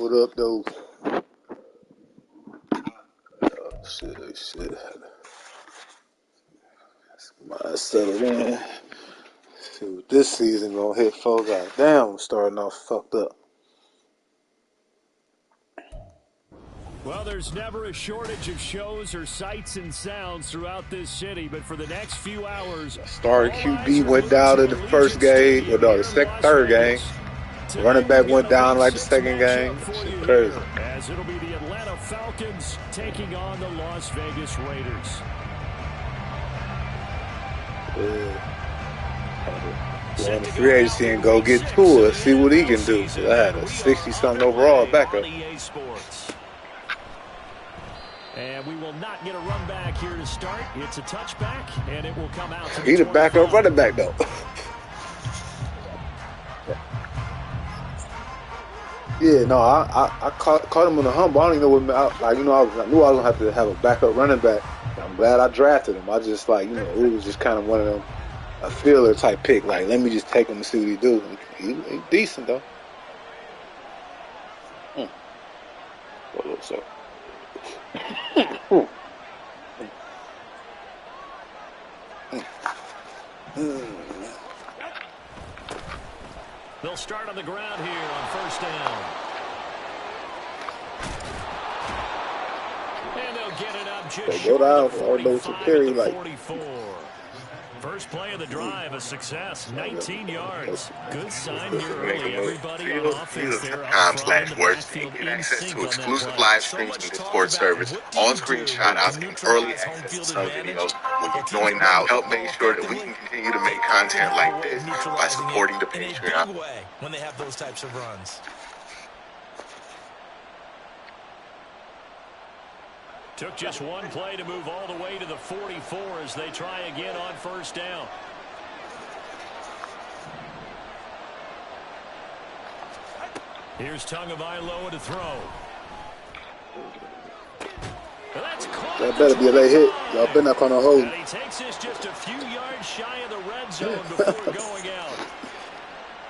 What up, though? Oh, shit. Might settle in. See what this season gonna hit, folks. Damn, starting off fucked up. Well, there's never a shortage of shows or sights and sounds throughout this city, but for the next few hours, Starting QB went down in the first game, or no, the third game. Running back went down like the second game. Shit crazy. As it'll be the Atlanta Falcons taking on the Las Vegas Raiders. Go on the free agency and go get Tua, see what he can do. So I had a 60-something overall backup. And we will not get a run back here to start. It's a touchback, and it will come out. He the backup running back, though. Yeah, no, I caught him on the humble. I don't even know what, I knew I was gonna have to have a backup running back. I'm glad I drafted him. I just it was just kind of one of them, a feeler type pick. Like, let me just take him and see what he do. He decent though. What looks so. They'll start on the ground here on first down. And they'll get it up just short of the 45 at the 44. First play of the drive, a success, 19 yards. Good sign here early. Everybody on offense there up front in the backfield in sync on exclusive live streams from the Discord service, on-screen shout-outs, and early access to some videos. When you join now, help make sure that we can continue to make content like this by supporting the Patreon. When they have those types of runs. Took just one play to move all the way to the 44 as they try again on first down. Here's Tagovailoa to throw. That's caught. That better be a late hit. Y'all better not call no hold. And he takes this just a few yards shy of the red zone before going out.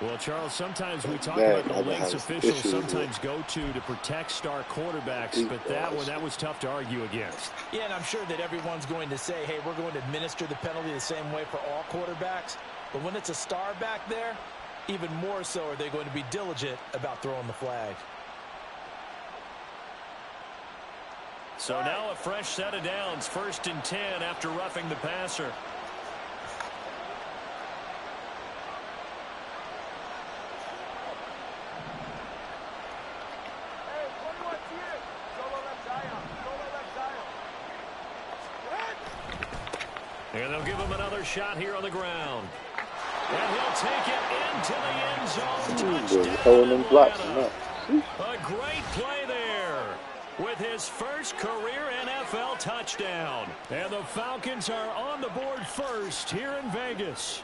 Well, Charles, sometimes we talk about the lengths officials sometimes go to protect star quarterbacks, but that was tough to argue against. Yeah, and I'm sure that everyone's going to say, hey, we're going to administer the penalty the same way for all quarterbacks. But when it's a star back there, even more so are they going to be diligent about throwing the flag. So now a fresh set of downs, 1st and 10 after roughing the passer. And they'll give him another shot here on the ground. And he'll take it into the end zone. Touchdown. A great play there with his first career NFL touchdown. And the Falcons are on the board first here in Vegas.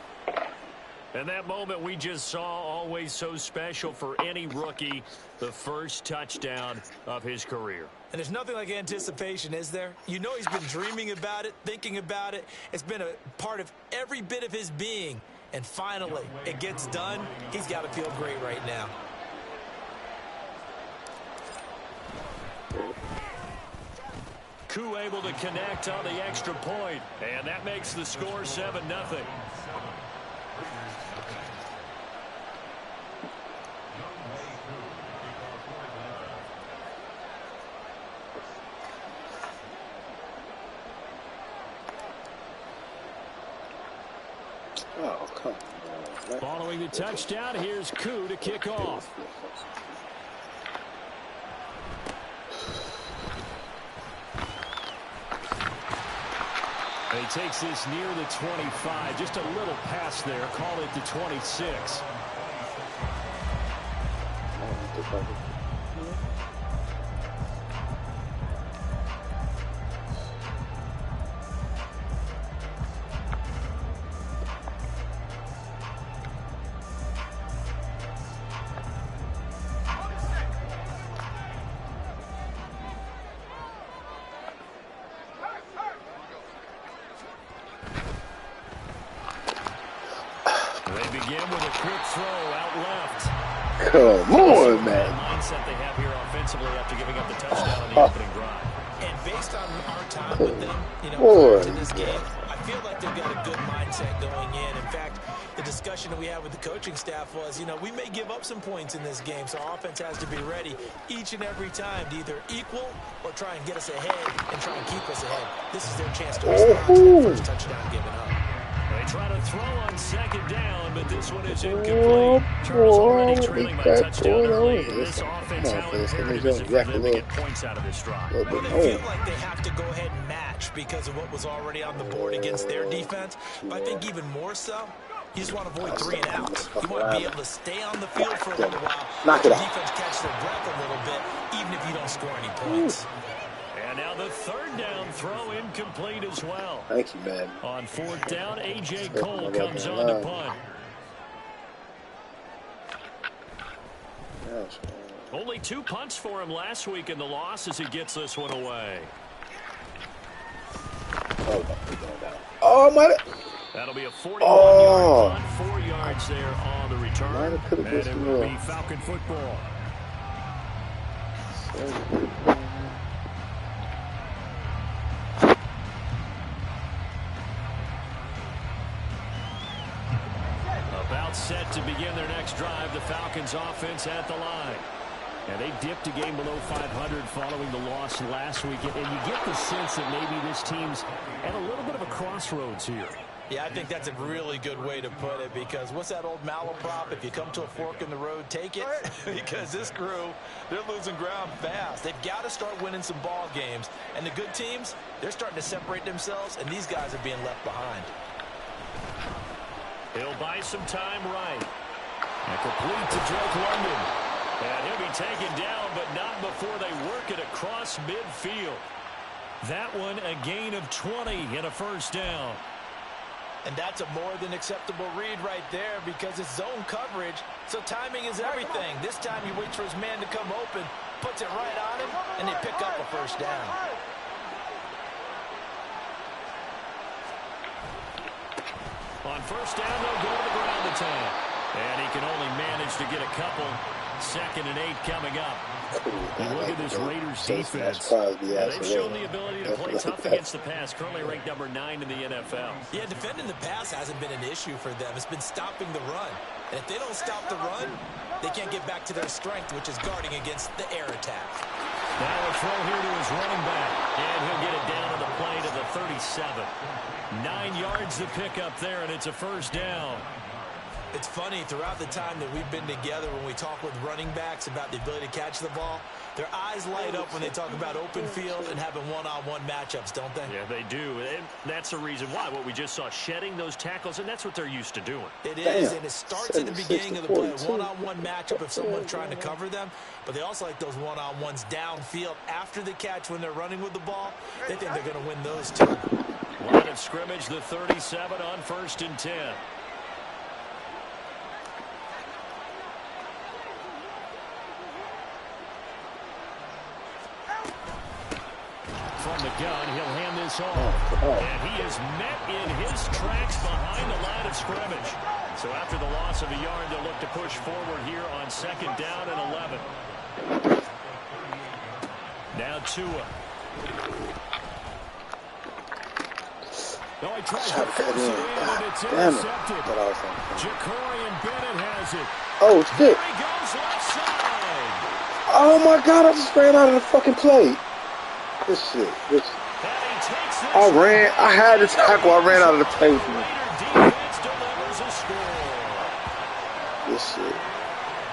And that moment we just saw, always so special for any rookie, the first touchdown of his career. And there's nothing like anticipation, is there? You know he's been dreaming about it, thinking about it. It's been a part of every bit of his being. And finally, it gets done. He's got to feel great right now. Koo able to connect on the extra point. And that makes the score 7-0. Oh, come on. Following the touchdown, here's Koo to kick off. And he takes this near the 25. Just a little pass there. Call it the 26. Come on, man. mindset they have here offensively after giving up the touchdown on the opening drive. And based on our time with them, prior to this game, I feel like they've got a good mindset going in. In fact, the discussion that we had with the coaching staff was, we may give up some points in this game, so our offense has to be ready each and every time to either equal or try and get us ahead and try and keep us ahead. This is their chance to respond to that first touchdown given up. They try to throw on second down, but this one is incomplete. Charles already trailing by touchdown early. This offense, how imperative is it for them to get points out of this drive? Well, they feel like they have to go ahead and match because of what was already on the board against their defense. But I think even more so, you just want to avoid 3 and outs. You want to be able to stay on the field for a little while. Knock it let out. the defense catch their breath a little bit, even if you don't score any points. And now the third down throw incomplete as well. Thank you, man. On fourth down, A.J. Cole comes on to punt. Only 2 punts for him last week in the loss as he gets this one away. Oh, my. That'll be a 41-yard punt, 4 yards there on the return. And it will be Falcon football. About set to begin their next drive, the Falcons offense at the line. And they dipped a game below 500 following the loss last week. And you get the sense that maybe this team's at a little bit of a crossroads here. Yeah, I think that's a really good way to put it because what's that old malaprop? If you come to a fork in the road, take it. Because this crew, they're losing ground fast. They've got to start winning some ball games. And the good teams, they're starting to separate themselves, and these guys are being left behind. He'll buy some time right. And complete to Drake London. And he'll be taken down, but not before they work it across midfield. That one a gain of 20 and a first down. And that's a more than acceptable read right there because it's zone coverage, so timing is everything. This time he waits for his man to come open, puts it right on him, and they pick up a first down. On first down, they'll go to the ground attack. And he can only manage to get a couple. 2nd and 8 coming up. And look at this Raiders defense. They've shown the ability to play tough against the pass. Currently ranked number 9 in the NFL. Yeah, defending the pass hasn't been an issue for them. It's been stopping the run. And if they don't stop the run, they can't get back to their strength, which is guarding against the air attack. Now a throw here to his running back. And he'll get it down to the play to the 37. 9 yards to pick up there, and it's a first down. It's funny, throughout the time that we've been together, when we talk with running backs about the ability to catch the ball, their eyes light up when they talk about open field and having one-on-one matchups, don't they? Yeah, they do. And that's the reason why. What we just saw, shedding those tackles, and that's what they're used to doing. It is, and it starts at the beginning of the play. A one-on-one matchup if someone's trying to cover them, but they also like those one-on-ones downfield after the catch when they're running with the ball. They think they're going to win those too. Line of scrimmage, the 37 on 1st and 10. From the gun, he'll hand this off. And he is met in his tracks behind the line of scrimmage. So after the loss of a yard, they'll look to push forward here on 2nd down and 11. Now Tua. No, he tries to force it in, and it's intercepted. Ja'Cory Bennett has it. Oh, shit. There he goes left side. Oh, my God. I just ran out of the fucking plate. This shit. I had to tackle. I ran out of the play with me. This shit.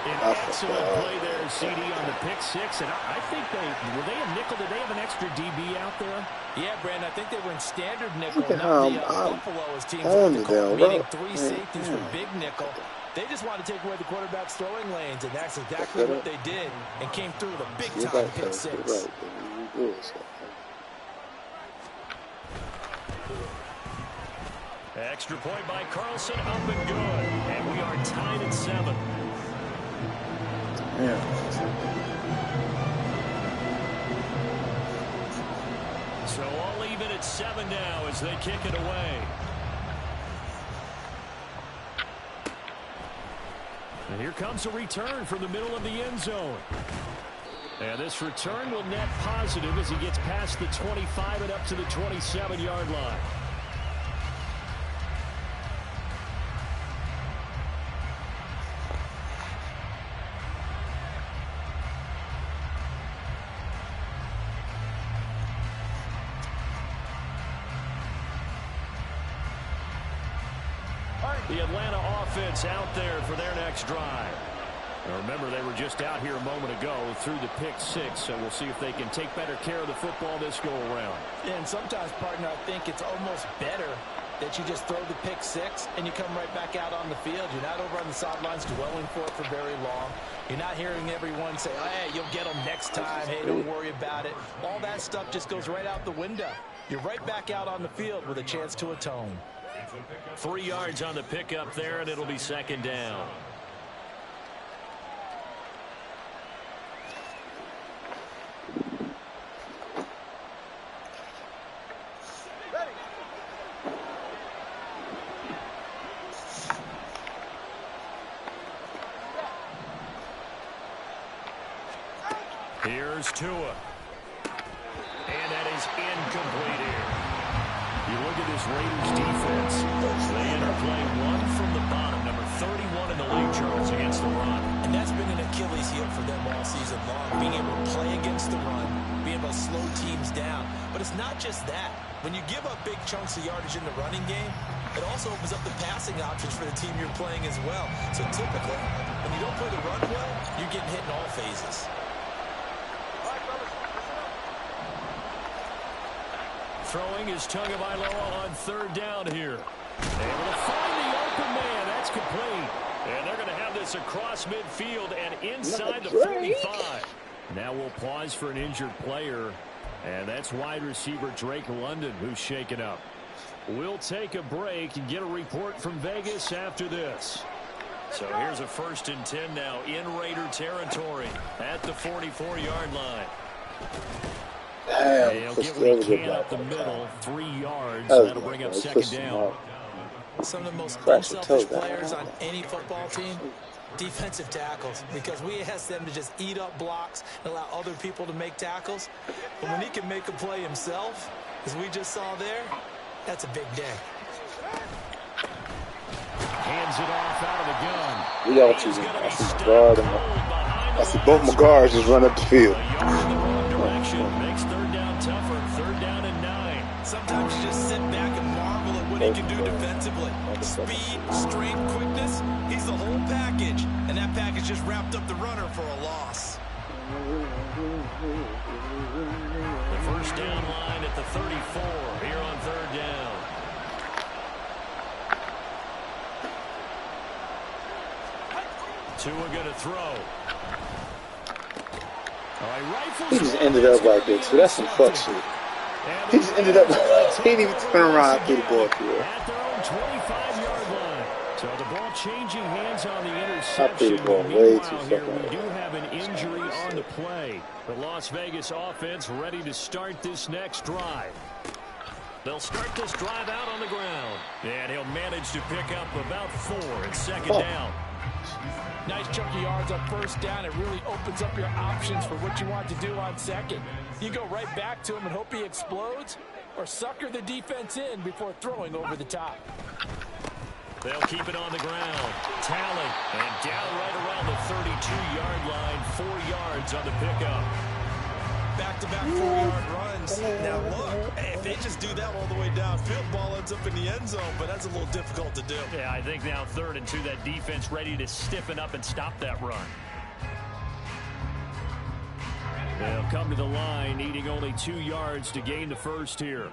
An excellent play there, CD, on the pick six. And I think were they a nickel? Did they have an extra DB out there? Yeah, Brandon, I think they were in standard nickel. Not the Buffalo as teams like to call, meaning 3 safeties for big nickel. They just want to take away the quarterback's throwing lanes, and that's exactly what they did and came through with a big-time pick six. Extra point by Carlson, up and good. And we are tied at 7. Yeah. So all even at 7 now as they kick it away. And here comes a return from the middle of the end zone. And this return will net positive as he gets past the 25 and up to the 27-yard line. The Atlanta offense out there for their next drive. Now remember, they were just out here a moment ago through the pick six, so we'll see if they can take better care of the football this go-around. And sometimes, partner, I think it's almost better that you just throw the pick six and you come right back out on the field. You're not over on the sidelines dwelling for it for very long. You're not hearing everyone say, oh, hey, you'll get them next time. Hey, don't worry about it. All that stuff just goes right out the window. You're right back out on the field with a chance to atone. 3 yards on the pickup there, and it'll be second down. Here's Tua. And that is incomplete here. You look at this Raiders defense. They interplay one from the bottom, number 31 in the league, Charles, against the run. And that's been an Achilles heel for them all season long, being able to play against the run, being able to slow teams down. But it's not just that. When you give up big chunks of yardage in the running game, it also opens up the passing options for the team you're playing as well. So typically, when you don't play the run well, you're getting hit in all phases. Throwing is Tagovailoa on third down here. Able to find the open man. That's complete. And they're going to have this across midfield and inside the 45. Now we'll pause for an injured player. And that's wide receiver Drake London who's shaken up. We'll take a break and get a report from Vegas after this. So here's a 1st and 10 now in Raider territory at the 44-yard line. They'll get what he can up the middle, 3 yards. That'll bring up second down. Some of the most unselfish players on any football team, defensive tackles, because we ask them to just eat up blocks and allow other people to make tackles. But when he can make a play himself, as we just saw there, that's a big day. Hands it off out of the gun. We all choosing. I see my guard and I see both my guards just run up the field. Makes third down tougher. 3rd down and 9. Sometimes you just sit back and marvel at what he can do defensively. Speed, strength, quickness, he's the whole package. And that package just wrapped up the runner for a loss. The first down line at the 34 here on 3rd down. Tua going to throw. He just ended up like this, so that's some fuck shit. He just ended up, he didn't even turn around and threw the ball through. At their own 25-yard line. So the ball changing hands on the interception. I threw the ball way too here, far. we do have an injury on the play. The Las Vegas offense ready to start this next drive. They'll start this drive out on the ground. And he'll manage to pick up about 4 at second down. Nice chunky yards on 1st down. It really opens up your options for what you want to do on 2nd. You go right back to him and hope he explodes, or sucker the defense in before throwing over the top. They'll keep it on the ground. Talent, and down right around the 32-yard line. 4 yards on the pickup. Back-to-back 4-yard runs. Now look, if they just do that all the way downfield, ball ends up in the end zone, but that's a little difficult to do. Yeah, I think now 3rd and 2, that defense ready to stiffen up and stop that run. They'll come to the line, needing only 2 yards to gain the first here.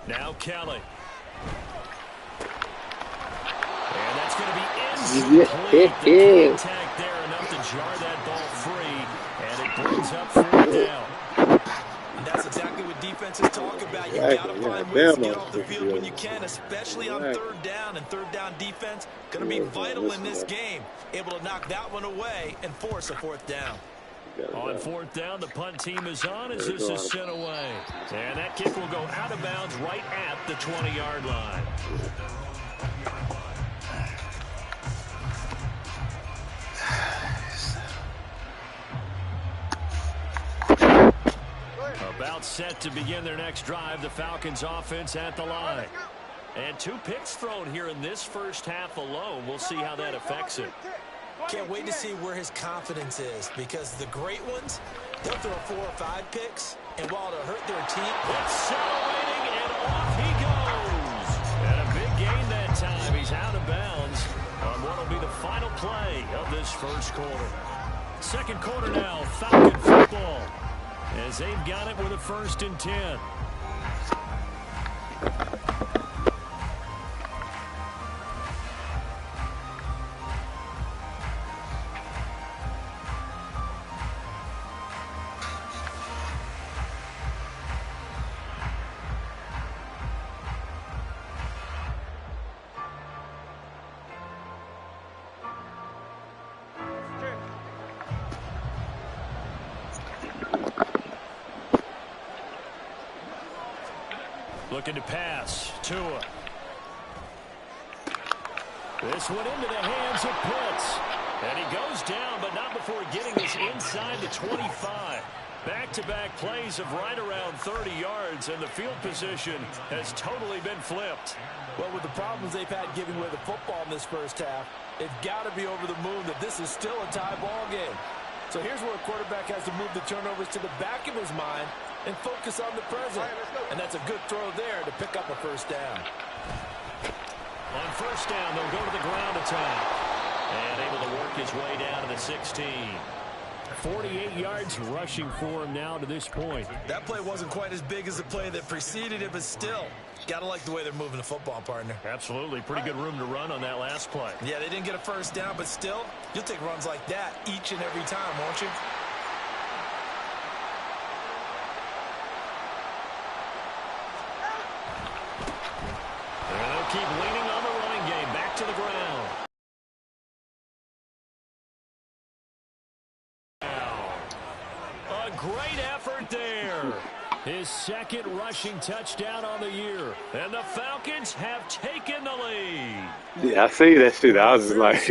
Now Kelly. And that's going to be incomplete. The contact there enough to jar that ball free, and it brings up 4th down. And that's exactly what defenses talk about. You got to find ways to get off the field when you can, especially on 3rd down. And 3rd down defense going to be vital in this game, able to knock that one away and force a 4th down. On fourth down, the punt team is on as this is sent away. And that kick will go out of bounds right at the 20-yard line. About set to begin their next drive, the Falcons offense at the line. And 2 picks thrown here in this first half alone. We'll see how that affects it. Can't wait to see where his confidence is, because the great ones, they'll throw 4 or 5 picks, and while it'll hurt their team, accelerating, and off he goes. And a big gain that time. He's out of bounds on what will be the final play of this first quarter. Second quarter now, Falcon football, as they've got it with a 1st and 10. Looking to pass. Tua. This one into the hands of Pitts. And he goes down, but not before getting this inside the 25. Back-to-back plays of right around 30 yards, and the field position has totally been flipped. Well, with the problems they've had giving away the football in this first half, they've got to be over the moon that this is still a tie ball game. So here's where a quarterback has to move the turnovers to the back of his mind and focus on the present. And that's a good throw there to pick up a first down. On first down, they'll go to the ground attack. And able to work his way down to the 16. 48 yards rushing for him now to this point. That play wasn't quite as big as the play that preceded it, but still, got to like the way they're moving the football, partner. Absolutely. Pretty good room to run on that last play. Yeah, they didn't get a first down, but still, you'll take runs like that each and every time, won't you? And they'll keep leaning on the running game. Back to the ground. A great effort there. His second rushing touchdown on the year. And the Falcons have taken the lead. Yeah, I see that shit. I was just like,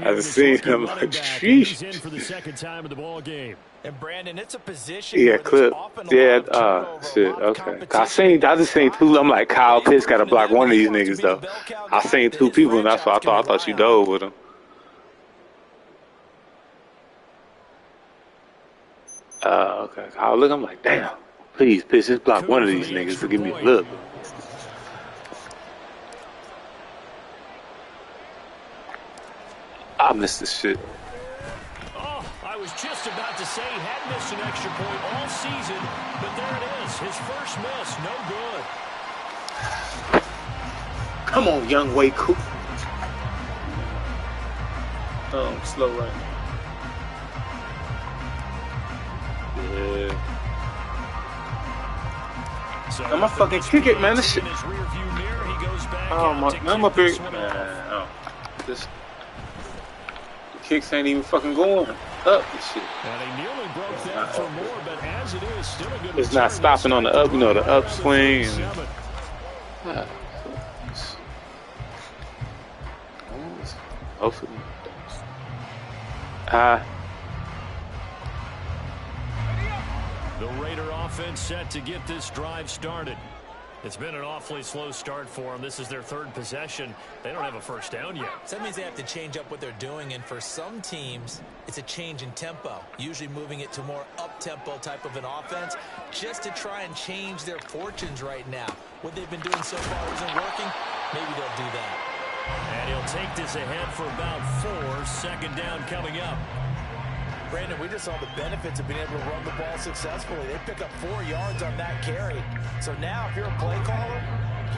I was seeing him like, sheesh. In for the second time of the ball game. And Brandon, it's a position. Yeah, clip. Yeah, shit. Okay. I just seen 2. I'm like, Kyle Pitts got to block one of these niggas though. I seen 2 people, and that's why I thought you dove with him. Okay. I look, I'm like, damn. Please, Pitts, just block one of these niggas to give me a look. I missed this shit. Oh, I was just about to say he had missed an extra point all season, but there it is. His first miss, no good. Come on, young Way Coop. Oh, I'm slow right now. Yeah. So I'm gonna fucking kick it, man. This shit. Oh my, I'm up here. Oh, this. The kicks ain't even fucking going up and shit. And he nearly broke that for more, but as it is, still a good. It's not stopping on the up, you know, the upswing. And, hopefully. The Raider offense set to get this drive started. It's been an awfully slow start for them. This is their 3rd possession. They don't have a first down yet. So that means they have to change up what they're doing, and for some teams, it's a change in tempo, usually moving it to more up-tempo type of an offense just to try and change their fortunes right now. What they've been doing so far isn't working. Maybe they'll do that. And he'll take this ahead for about 4. Second down coming up. Brandon, we just saw the benefits of being able to run the ball successfully. They pick up 4 yards on that carry. So now if you're a play caller,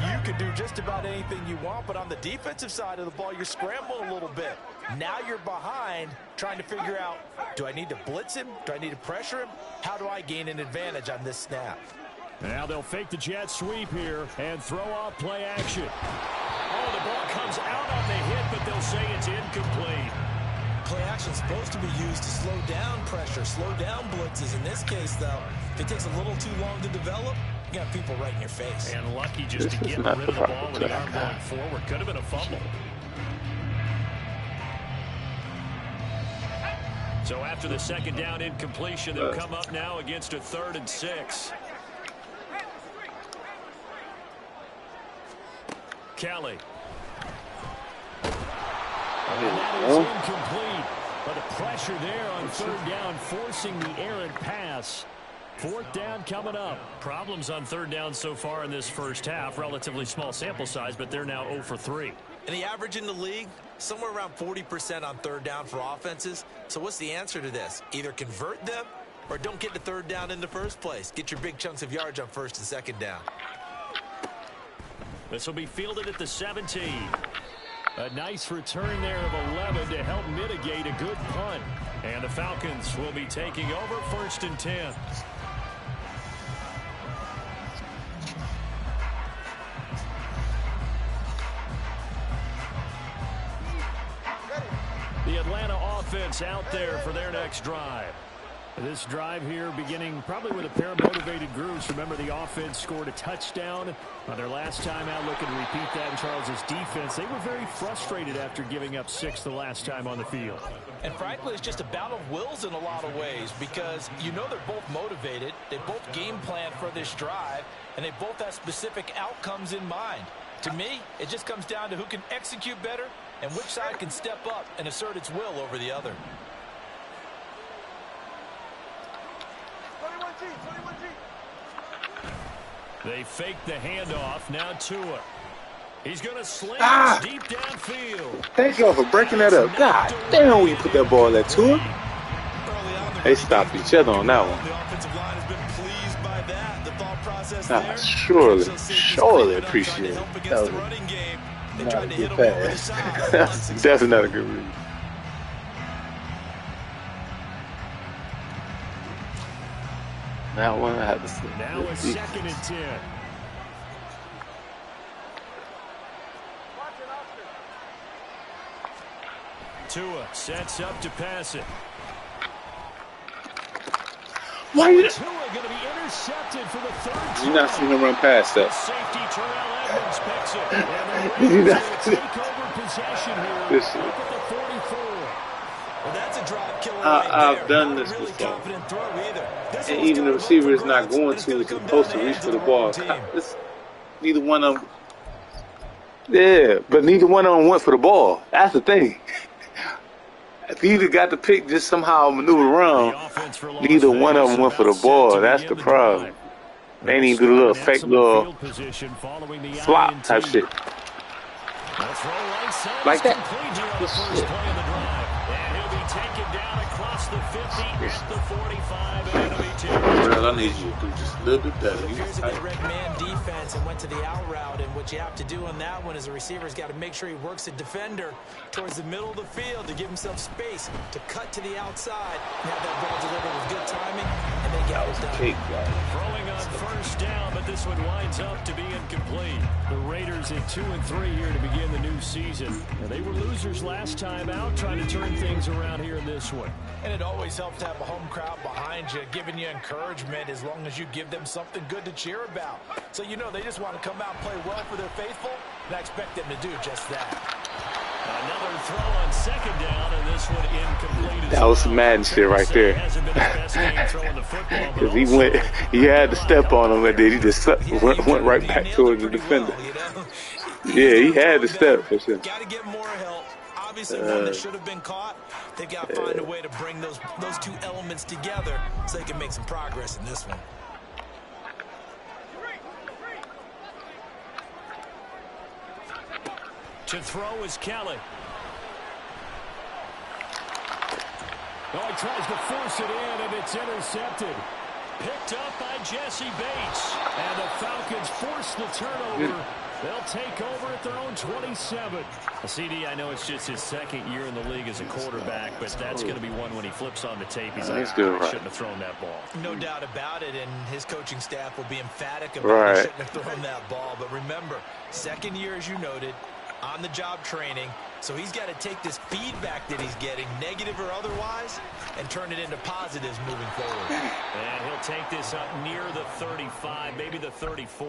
you can do just about anything you want. But on the defensive side of the ball, you're scrambling a little bit. Now you're behind trying to figure out, do I need to blitz him? Do I need to pressure him? How do I gain an advantage on this snap? Now they'll fake the jet sweep here and throw off play action. Oh, the ball comes out on the hit, but they'll say it's incomplete. Play action's supposed to be used to slow down pressure, slow down blitzes. In this case, though, if it takes a little too long to develop, you got people right in your face. And lucky just to get rid of the ball with the arm going forward. Could have been a fumble. So after the second down incompletion, they'll come up now against a 3rd and 6. Kelly. And that is incomplete. But the pressure there on 3rd down, forcing the errant pass. 4th down coming up. Problems on 3rd down so far in this first half. Relatively small sample size, but they're now 0 for 3. And the average in the league, somewhere around 40% on 3rd down for offenses. So what's the answer to this? Either convert them or don't get the 3rd down in the first place. Get your big chunks of yards on 1st and 2nd down. This will be fielded at the 17. A nice return there of 11 to help mitigate a good punt. And the Falcons will be taking over 1st and 10. The Atlanta offense out there for their next drive. This drive here beginning probably with a pair of motivated groups. Remember, the offense scored a touchdown on their last time out. Looking to repeat that in Charles's defense. They were very frustrated after giving up 6 the last time on the field. And frankly, it's just a battle of wills in a lot of ways because you know they're both motivated. They both game plan for this drive, and they both have specific outcomes in mind. To me, it just comes down to who can execute better and which side can step up and assert its will over the other. 21G. They fake the handoff. Now Tua. He's going to sling deep downfield. Thank y'all for breaking that up. God damn, when you put that ball at Tua. They stopped each other on that one. The offensive line has been pleased by that. The thought process there. Surely appreciate it. That was not a good pass. That's definitely not a good read. That one I had to see. Now a 2nd and 10. Tua sets up to pass it. Why you? Tua going to be intercepted for the 3rd time. Did you not see him run past that? Safety Terrell Edmonds picks it. Did you not see? Take over possession here. This Up at the 44. Well, that's a drive killer I've done this before. And even the receiver is not going to. It's supposed to reach for the ball. Neither one of them. Yeah, but neither one of them went for the ball. That's the thing. If you either got the pick, just somehow maneuver around, neither one of them went for the ball. That's the problem. They need to do a little fake little flop type shit. Like that. And he'll be taken down across the 50 at the 45. Well, I need you to do just a little bit better. Here's a direct man defense and went to the out route, and what you have to do on that one is the receiver's got to make sure he works the defender towards the middle of the field to give himself space to cut to the outside and have that ball delivered with good timing, and then get it done. Throwing on 1st down, but this one winds up to be incomplete. The Raiders at 2 and 3 here to begin the new season. Now, they were losers last time out, trying to turn things around here in this one. And it always helps to have a home crowd behind you, giving you encouragement as long as you give them something good to cheer about. So you know they just want to come out and play well for their faithful, and I expect them to do just that. Another throw on 2nd down, and this one incomplete. That was some Madden shit right there. Because he had to step on him, and then he just went right back towards the defender. Yeah, he had to step for sure. Got to get more help. Obviously, one that should have been caught. They've got to find a way to bring those two elements together so they can make some progress in this one. To throw is Kelly. Oh, he tries to force it in, and it's intercepted. Picked up by Jesse Bates. And the Falcons force the turnover. They'll take over at their own 27. CD, I know it's just his 2nd year in the league as a quarterback, but that's going to be one when he flips on the tape. He's like, I shouldn't have thrown that ball. No doubt about it, and his coaching staff will be emphatic about he shouldn't have thrown that ball. But remember, 2nd year, as you noted, on-the-job training. So he's got to take this feedback that he's getting, negative or otherwise, and turn it into positives moving forward. And he'll take this up near the 35, maybe the 34.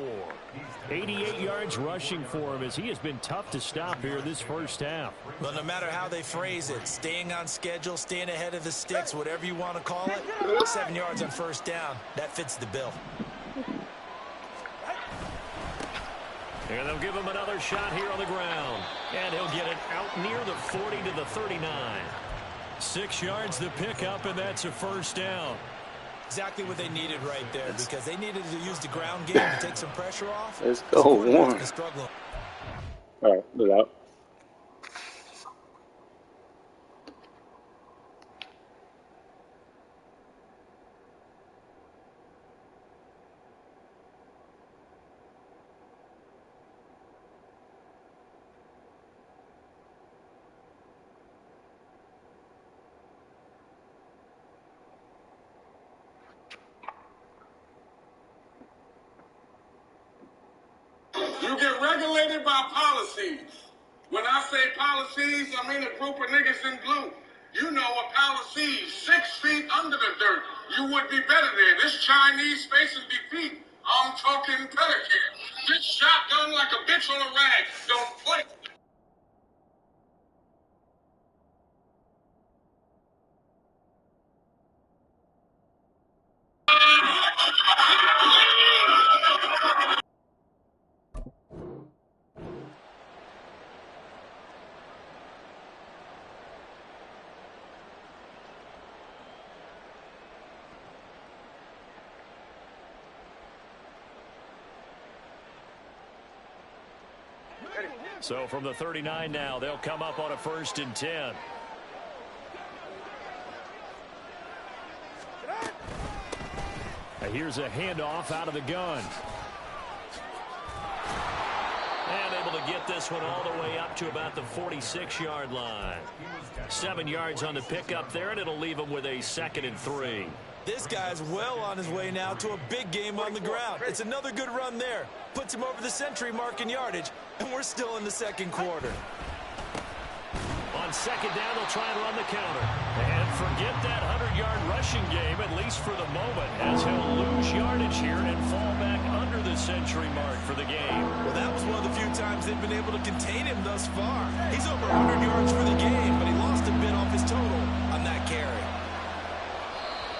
88 yards rushing for him as he has been tough to stop here this first half. Well, no matter how they phrase it, staying on schedule, staying ahead of the sticks, whatever you want to call it, 7 yards on first down, that fits the bill. And they'll give him another shot here on the ground. And he'll get it out near the 40 to the 39. 6 yards the pickup, and that's a first down. Exactly what they needed right there, because they needed to use the ground game to take some pressure off. Let's go, Warren. All right, put it out. You get regulated by policies. When I say policies, I mean a group of niggas in blue. You know a policy 6 feet under the dirt. You would be better there. This Chinese face is defeat. I'm talking pedicure. This shotgun like a bitch on a rag. Don't play. So from the 39 now, they'll come up on a 1st and 10. Here's a handoff out of the gun. And able to get this one all the way up to about the 46-yard line. 7 yards on the pickup there, and it'll leave him with a 2nd and 3. This guy's well on his way now to a big game on the ground. It's another good run there. Puts him over the century mark in yardage, and we're still in the second quarter. On 2nd down, they'll try and run the counter. And forget that 100-yard rushing game, at least for the moment, as he'll lose yardage here and fall back under the century mark for the game. Well, that was one of the few times they've been able to contain him thus far. He's over 100 yards for the game, but he lost a bit off his total on that carry.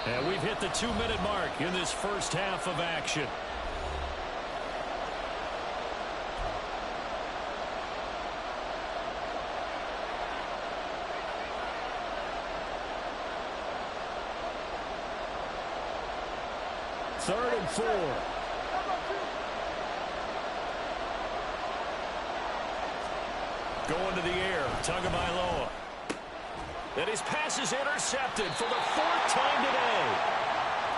And we've hit the 2-minute mark in this first half of action. Third and 4. Going to the air, Tagovailoa. And his pass is intercepted for the 4th time today.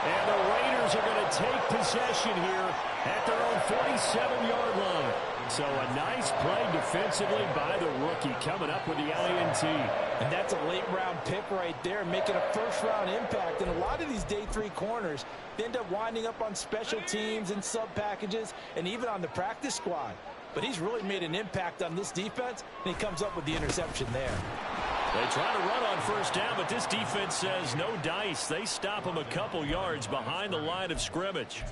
And the Raiders are going to take possession here at their own 47-yard line. So a nice play defensively by the rookie coming up with the INT. And that's a late-round pick right there, making a first-round impact. And a lot of these day 3 corners end up winding up on special teams and sub-packages and even on the practice squad. But he's really made an impact on this defense, and he comes up with the interception there. They try to run on 1st down, but this defense says no dice. They stop him a couple yards behind the line of scrimmage.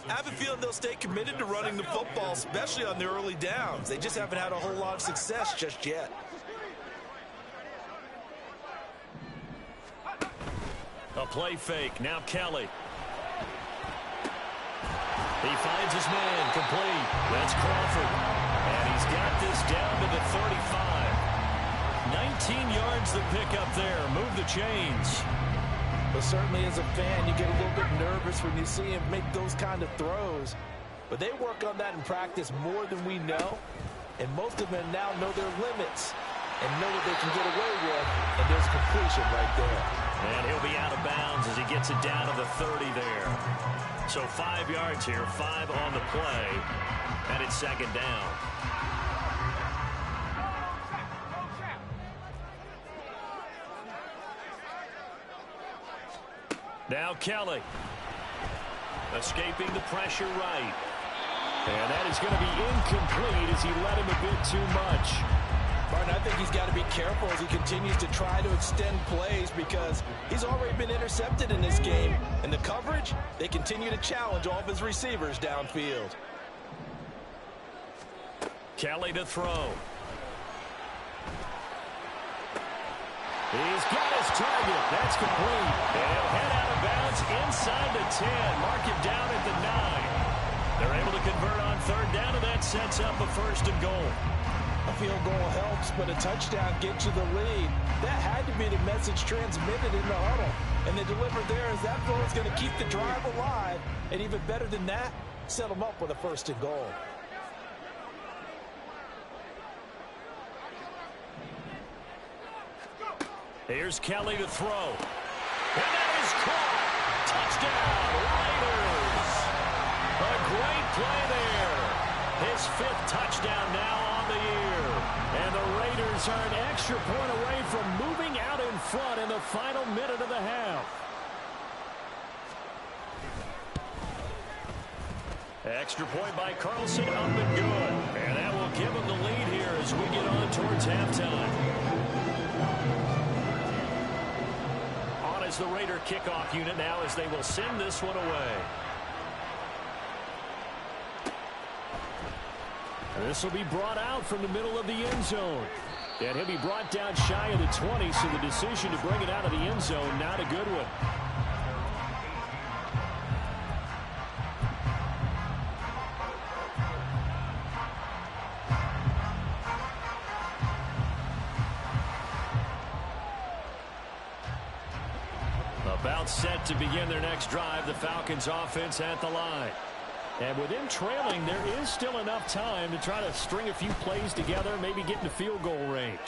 I have a feeling they'll stay committed to running the football, especially on the early downs. They just haven't had a whole lot of success just yet. A play fake. Now Kelly. He finds his man complete. That's Crawford. And he's got this down to the 35. 19 yards the pickup there. Move the chains. But certainly as a fan, you get a little bit nervous when you see him make those kind of throws. But they work on that in practice more than we know. And most of them now know their limits and know what they can get away with. And there's completion right there. And he'll be out of bounds as he gets it down to the 30 there. So 5 yards here, 5 on the play. And it's 2nd down. Now Kelly. Escaping the pressure right. And that is going to be incomplete as he led him a bit too much. Martin, I think he's got to be careful as he continues to try to extend plays because he's already been intercepted in this game. And the coverage, they continue to challenge all of his receivers downfield. Kelly to throw. He's got his target. That's complete. And he'll head out of bounds inside the 10. Mark him down at the 9. They're able to convert on third down, and that sets up a 1st and goal. A field goal helps, but a touchdown gets you the lead. That had to be the message transmitted in the huddle. And they delivered there as that throw is going to keep the drive alive. And even better than that, set them up with a 1st and goal. Here's Kelly to throw. And that is caught. Touchdown, Raiders. A great play there. His 5th touchdown now on the year. And the Raiders are an extra point away from moving out in front in the final minute of the half. Extra point by Carlson, up and good. And that will give him the lead here as we get on towards halftime. Is the Raider kickoff unit now as they will send this one away. And this will be brought out from the middle of the end zone. And he'll be brought down shy of the 20, so the decision to bring it out of the end zone, not a good one. About set to begin their next drive, the Falcons offense at the line. And with them trailing, there is still enough time to try to string a few plays together, maybe get into field goal range.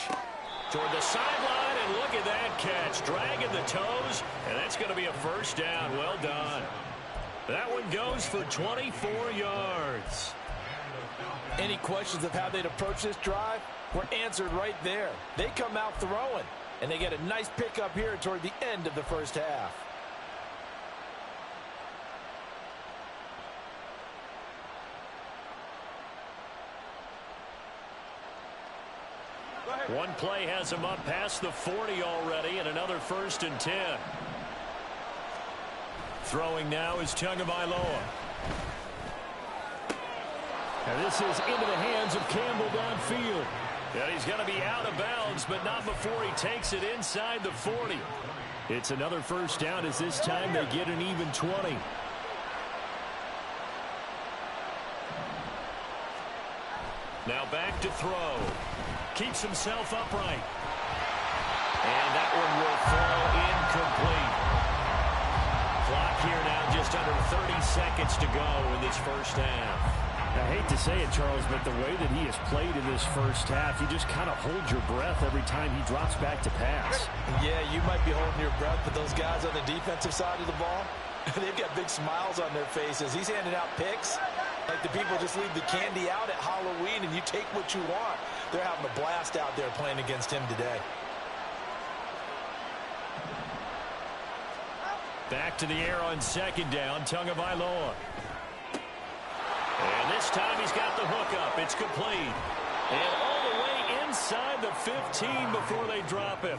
Toward the sideline, and look at that catch. Dragging the toes, and that's going to be a 1st down. Well done. That one goes for 24 yards. Any questions of how they'd approach this drive were answered right there. They come out throwing. And they get a nice pickup here toward the end of the 1st half. One play has him up past the 40 already, and another 1st and 10. Throwing now is Tagovailoa. And this is into the hands of Campbell downfield. And he's going to be out of bounds, but not before he takes it inside the 40. It's another 1st down as this time they get an even 20. Now back to throw. Keeps himself upright. And that one will fall incomplete. Clock here now just under 30 seconds to go in this 1st half. I hate to say it, Charles, but the way that he has played in this 1st half, you just kind of hold your breath every time he drops back to pass. Yeah, you might be holding your breath, but those guys on the defensive side of the ball, they've got big smiles on their faces. He's handing out picks like the people just leave the candy out at Halloween and you take what you want. They're having a blast out there playing against him today. Back to the air on 2nd down, Tagovailoa. And this time he's got the hook up. It's complete. And all the way inside the 15 before they drop him.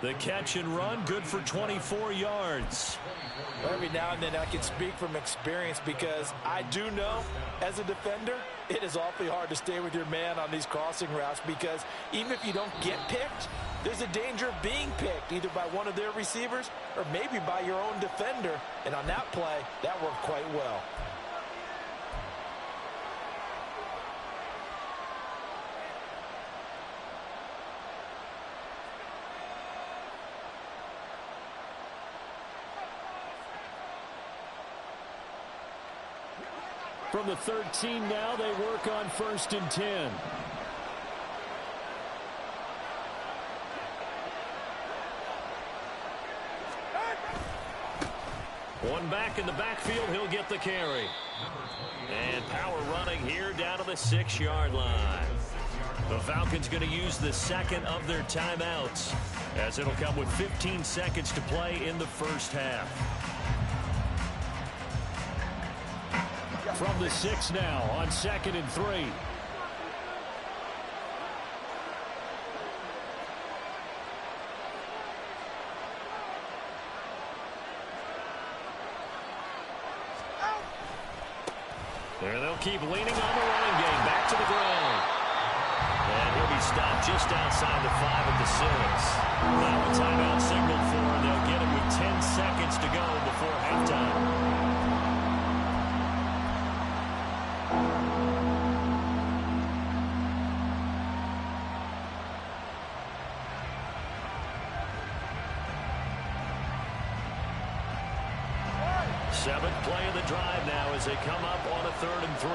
The catch and run, good for 24 yards. Every now and then I can speak from experience because I do know, as a defender, it is awfully hard to stay with your man on these crossing routes because even if you don't get picked, there's a danger of being picked either by one of their receivers or maybe by your own defender. And on that play, that worked quite well. From the 13 now, they work on 1st and 10. One back in the backfield, he'll get the carry. And power running here down to the 6-yard line. The Falcons going to use the 2nd of their timeouts as it'll come with 15 seconds to play in the 1st half. from the 6 now on 2nd and 3. There they'll keep leaning on the running game. Back to the ground. And he'll be stopped just outside the 5 at the 6. Now a timeout signaled for, and they'll get it with 10 seconds to go before halftime. Seventh play of the drive now as they come up on a 3rd and 3.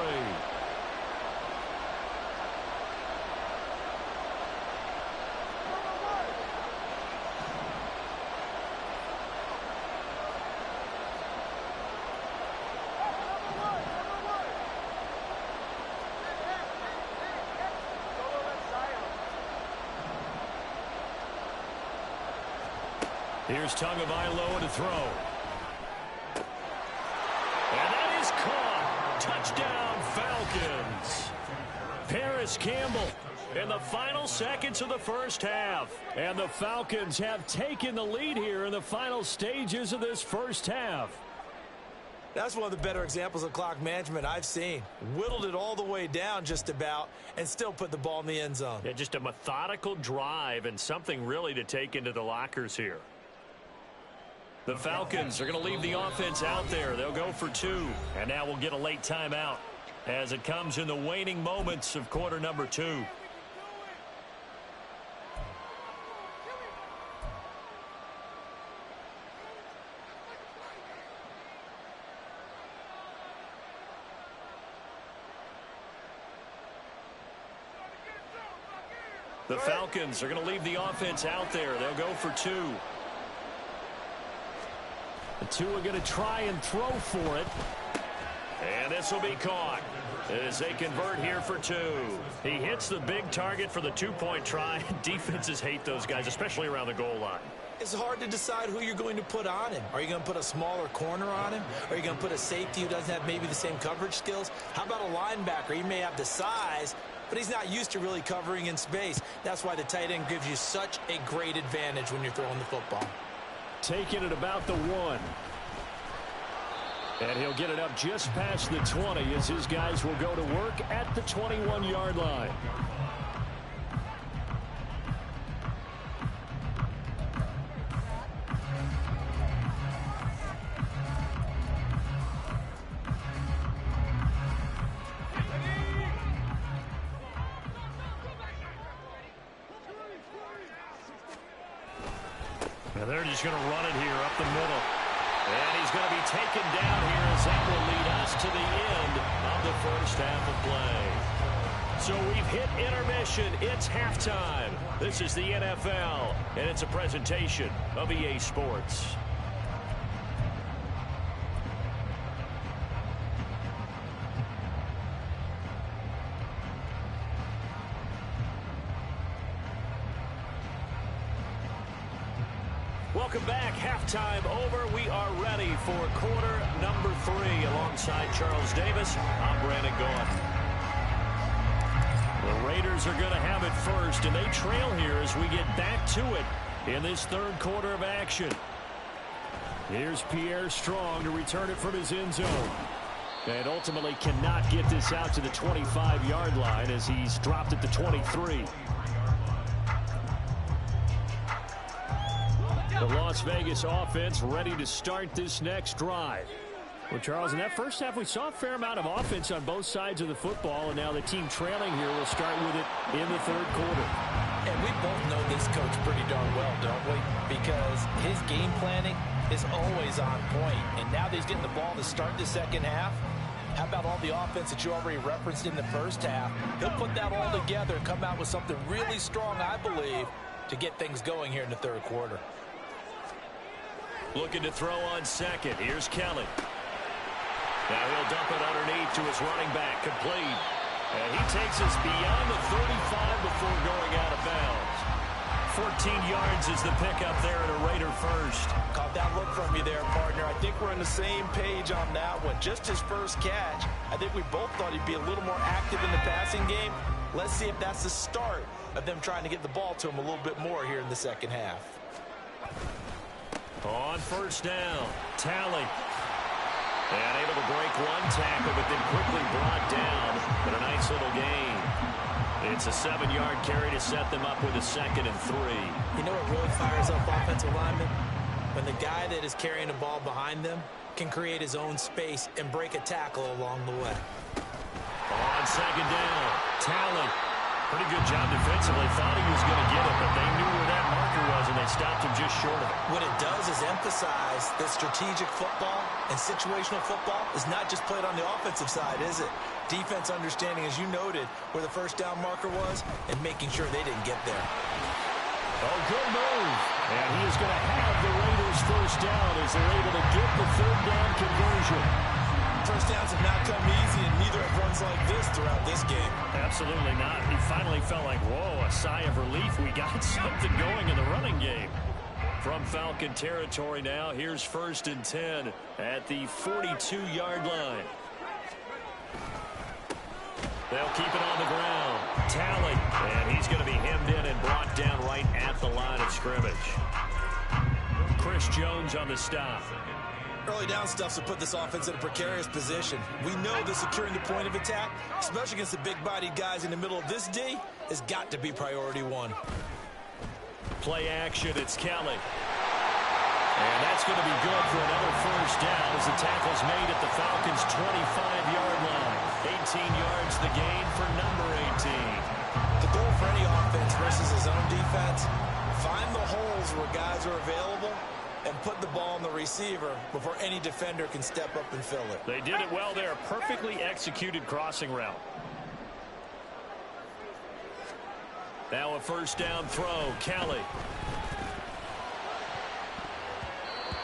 Here's Tagovailoa to throw. And that is caught. Touchdown, Falcons. Paris Campbell in the final seconds of the first half. And the Falcons have taken the lead here in the final stages of this first half. That's one of the better examples of clock management I've seen. Whittled it all the way down just about and still put the ball in the end zone. Yeah, just a methodical drive and something really to take into the lockers here. The Falcons are going to leave the offense out there. They'll go for 2. And now we'll get a late timeout as it comes in the waning moments of quarter number 2. The Falcons are going to leave the offense out there. They'll go for 2. The 2 are going to try and throw for it. And this will be caught as they convert here for 2. He hits the big target for the 2-point try. Defenses hate those guys, especially around the goal line. It's hard to decide who you're going to put on him. Are you going to put a smaller corner on him? Are you going to put a safety who doesn't have maybe the same coverage skills? How about a linebacker? He may have the size, but he's not used to really covering in space. That's why the tight end gives you such a great advantage when you're throwing the football. Taking it about the 1. And he'll get it up just past the 20 as his guys will go to work at the 21-yard line. And they're just going to run it here up the middle. And he's going to be taken down here as that will lead us to the end of the first half of play. So we've hit intermission. It's halftime. This is the NFL, and it's a presentation of EA Sports. Welcome back. Halftime over. We are ready for quarter number 3. Alongside Charles Davis, I'm Brandon Gaughan. The Raiders are going to have it first, and they trail here as we get back to it in this third quarter of action. Here's Pierre Strong to return it from his end zone. And ultimately cannot get this out to the 25-yard line as he's dropped at the 23. The Las Vegas offense ready to start this next drive. Well, Charles, in that first half, we saw a fair amount of offense on both sides of the football, and now the team trailing here will start with it in the third quarter. And we both know this coach pretty darn well, don't we? Because his game planning is always on point. And now that he's getting the ball to start the second half, how about all the offense that you already referenced in the first half? He'll put that all together and come out with something really strong, I believe, to get things going here in the third quarter. Looking to throw on second. Here's Kelly. Now he'll dump it underneath to his running back. Complete. And he takes us beyond the 35 before going out of bounds. 14 yards is the pickup there at a Raider first. Caught that look from you there, partner. I think we're on the same page on that one. Just his first catch. I think we both thought he'd be a little more active in the passing game. Let's see if that's the start of them trying to get the ball to him a little bit more here in the second half. On first down, Talley. And able to break one tackle, but then quickly brought down. But a nice little gain. It's a 7-yard carry to set them up with a 2nd and 3. You know what really fires up offensive linemen? When the guy that is carrying the ball behind them can create his own space and break a tackle along the way. On 2nd down, Talley. Pretty good job defensively. Thought he was going to get it, but they knew where that marker was, and they stopped him just short of it. What it does is emphasize that strategic football and situational football is not just played on the offensive side, is it? Defense understanding, as you noted, where the first down marker was and making sure they didn't get there. Oh, good move. And he is going to have the Raiders first down as they're able to get the 3rd down conversion. First downs have not come easy, and neither have runs like this throughout this game. Absolutely not. He finally felt like, whoa, a sigh of relief. We got something going in the running game. From Falcon territory now, here's 1st and 10 at the 42-yard line. They'll keep it on the ground. Talley, and he's going to be hemmed in and brought down right at the line of scrimmage. Chris Jones on the stop. Early down stuff to put this offense in a precarious position. We know that securing the point of attack, especially against the big-bodied guys in the middle of this D, has got to be priority 1. Play action, it's Kelly. And that's going to be good for another first down as the tackle's made at the Falcons' 25-yard line. 18 yards the gain for number 18. The goal for any offense versus his own defense, find the holes where guys are available and put the ball on the receiver before any defender can step up and fill it. They did it well there. Perfectly executed crossing route. Now a first down throw. Kelly.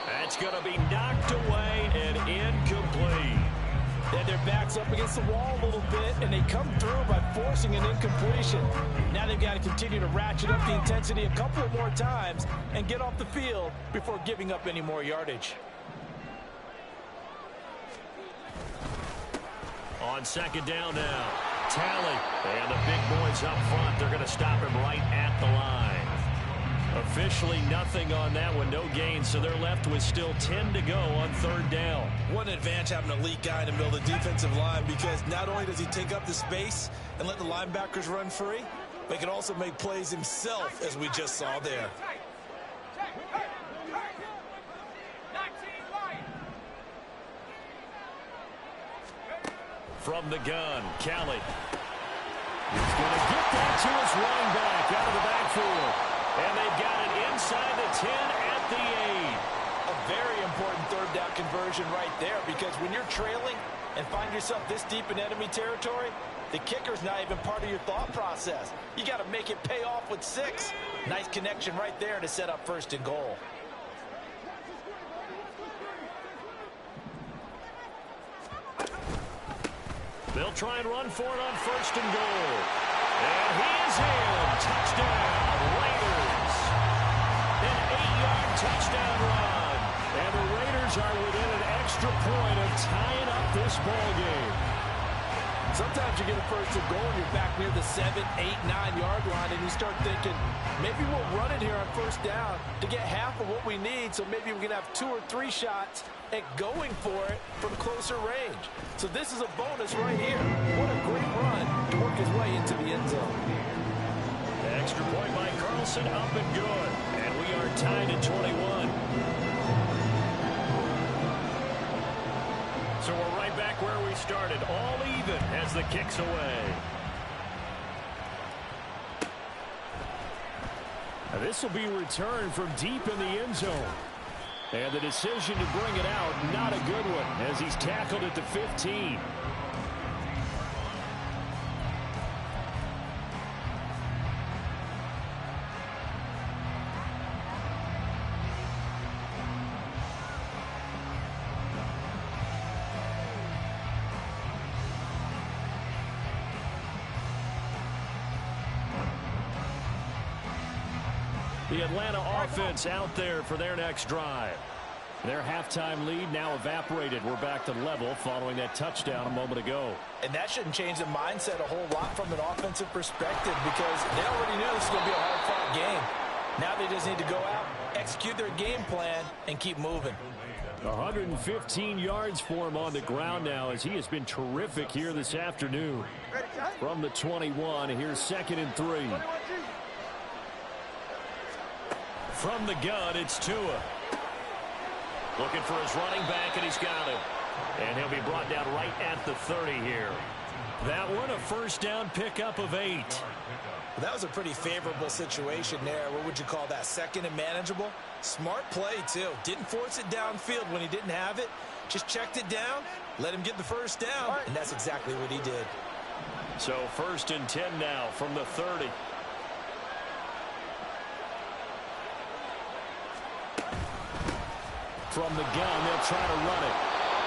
That's going to be knocked away and incomplete. Then their back's up against the wall a little bit, and they come through by forcing an incompletion. Now they've got to continue to ratchet up the intensity a couple of more times and get off the field before giving up any more yardage. On 2nd down now, Talley. And the big boys up front, they're going to stop him right at the line. Officially nothing on that one, no gain, so they're left with still 10 to go on 3rd down. What an advantage having an elite guy in the middle of the defensive line, because not only does he take up the space and let the linebackers run free, but he can also make plays himself, as we just saw there. From the gun, Kelly. He's going to get that to his running back out of the backfield. And they've got it inside the 10 at the 8. A very important 3rd down conversion right there, because when you're trailing and find yourself this deep in enemy territory, the kicker's not even part of your thought process. You got to make it pay off with 6. Nice connection right there to set up 1st and goal. They'll try and run for it on 1st and goal. And he is in. Touchdown, Raiders. An 8-yard touchdown run. And the Raiders are within an extra point of tying up this ball game. Sometimes you get a 1st and goal and you're back near the 7, 8, 9-yard line, and you start thinking, maybe we'll run it here on 1st down to get half of what we need, so maybe we can have 2 or 3 shots at going for it from closer range. So this is a bonus right here. What a great run to work his way into the end zone. Extra point by Carlson, up and good. And we are tied at 21. So we're right back where we started, all even as the kick's away. Now this will be returned from deep in the end zone. And the decision to bring it out, not a good one, as he's tackled at the 15. The Atlanta offense out there for their next drive. Their halftime lead now evaporated. We're back to level following that touchdown a moment ago. And that shouldn't change the mindset a whole lot from an offensive perspective because they already knew this was going to be a hard-fought game. Now they just need to go out, execute their game plan, and keep moving. 115 yards for him on the ground now as he has been terrific here this afternoon. From the 21, here's 2nd and 3. From the gun, it's Tua. Looking for his running back, and he's got him. And he'll be brought down right at the 30 here. That one, a first down pickup of 8. Well, that was a pretty favorable situation there. What would you call that? 2nd and manageable? Smart play, too. Didn't force it downfield when he didn't have it. Just checked it down, let him get the first down, and that's exactly what he did. So 1st and 10 now from the 30. From the gun, they'll try to run it.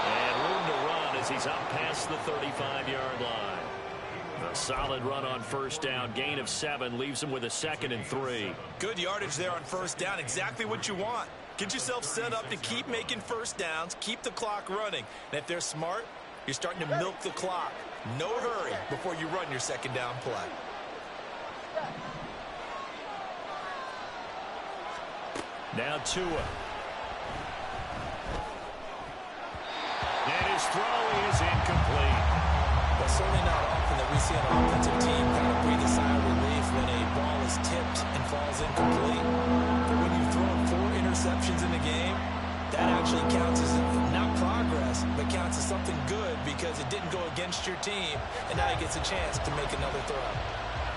And room to run as he's up past the 35-yard line. A solid run on first down. Gain of 7 leaves him with a 2nd and 3. Good yardage there on first down. Exactly what you want. Get yourself set up to keep making first downs. Keep the clock running. And if they're smart, you're starting to milk the clock. No hurry before you run your 2nd down play. Now Tua. And his throw is incomplete. Well, certainly not often that we see an offensive team kind of breathe a sigh of relief when a ball is tipped and falls incomplete. But when you've thrown 4 interceptions in the game, that actually counts as not progress, but counts as something good because it didn't go against your team, and now he gets a chance to make another throw.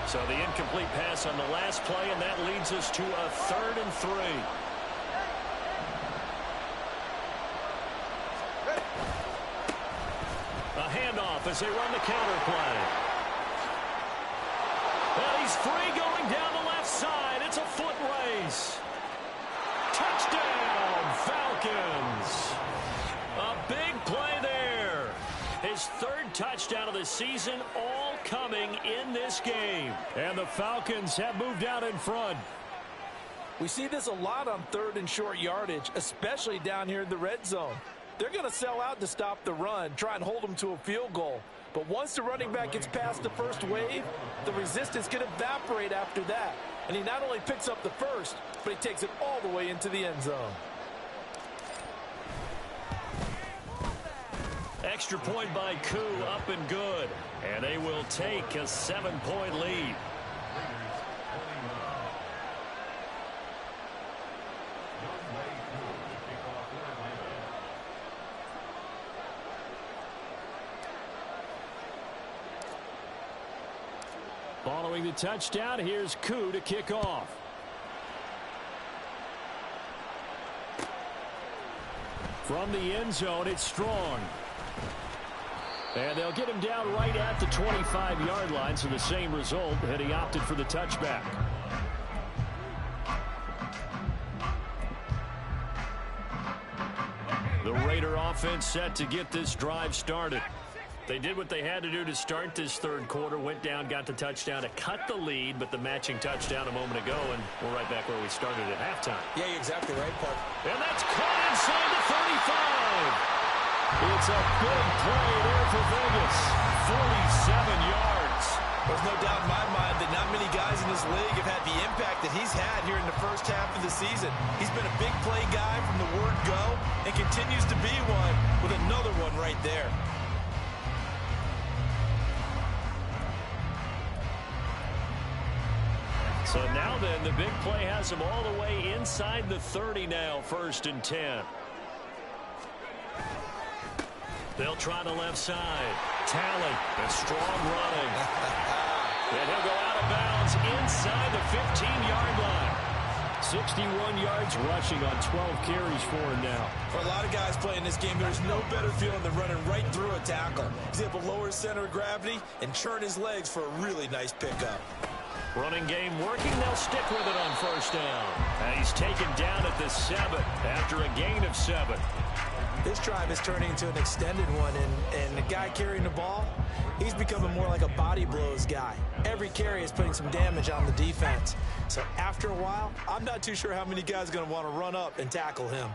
So the incomplete pass on the last play, and that leads us to a 3rd and 3. A handoff as they run the counter play. And he's free going down the left side. It's a foot race. Touchdown, Falcons. A big play there. His 3rd touchdown of the season, all coming in this game. And the Falcons have moved out in front. We see this a lot on 3rd and short yardage, especially down here in the red zone. They're going to sell out to stop the run, try and hold them to a field goal. But once the running back gets past the first wave, the resistance can evaporate after that. And he not only picks up the first, but he takes it all the way into the end zone. Extra point by Koo, up and good. And they will take a 7-point lead. Following the touchdown, here's Koo to kick off. From the end zone, it's Strong. And they'll get him down right at the 25-yard line, so the same result, and he opted for the touchback. The Raider offense set to get this drive started. They did what they had to do to start this 3rd quarter, went down, got the touchdown to cut the lead, but the matching touchdown a moment ago, and we're right back where we started at halftime. Yeah, you're exactly right, Park. And that's caught inside the 35. It's a big play there for Vegas. 47 yards. There's no doubt in my mind that not many guys in this league have had the impact that he's had here in the first half of the season. He's been a big play guy from the word go and continues to be one with another one right there. So now then, the big play has him all the way inside the 30 now, 1st and 10. They'll try the left side. Talley, and Strong running. And he'll go out of bounds inside the 15-yard line. 61 yards rushing on 12 carries for him now. For a lot of guys playing this game, there's no better feeling than running right through a tackle. He's able to lower his center of gravity and churn his legs for a really nice pickup. Running game working. They'll stick with it on first down. And he's taken down at the 7 after a gain of 7. This drive is turning into an extended one, and the guy carrying the ball, he's becoming more like a body blows guy. Every carry is putting some damage on the defense. So after a while, I'm not too sure how many guys are going to want to run up and tackle him.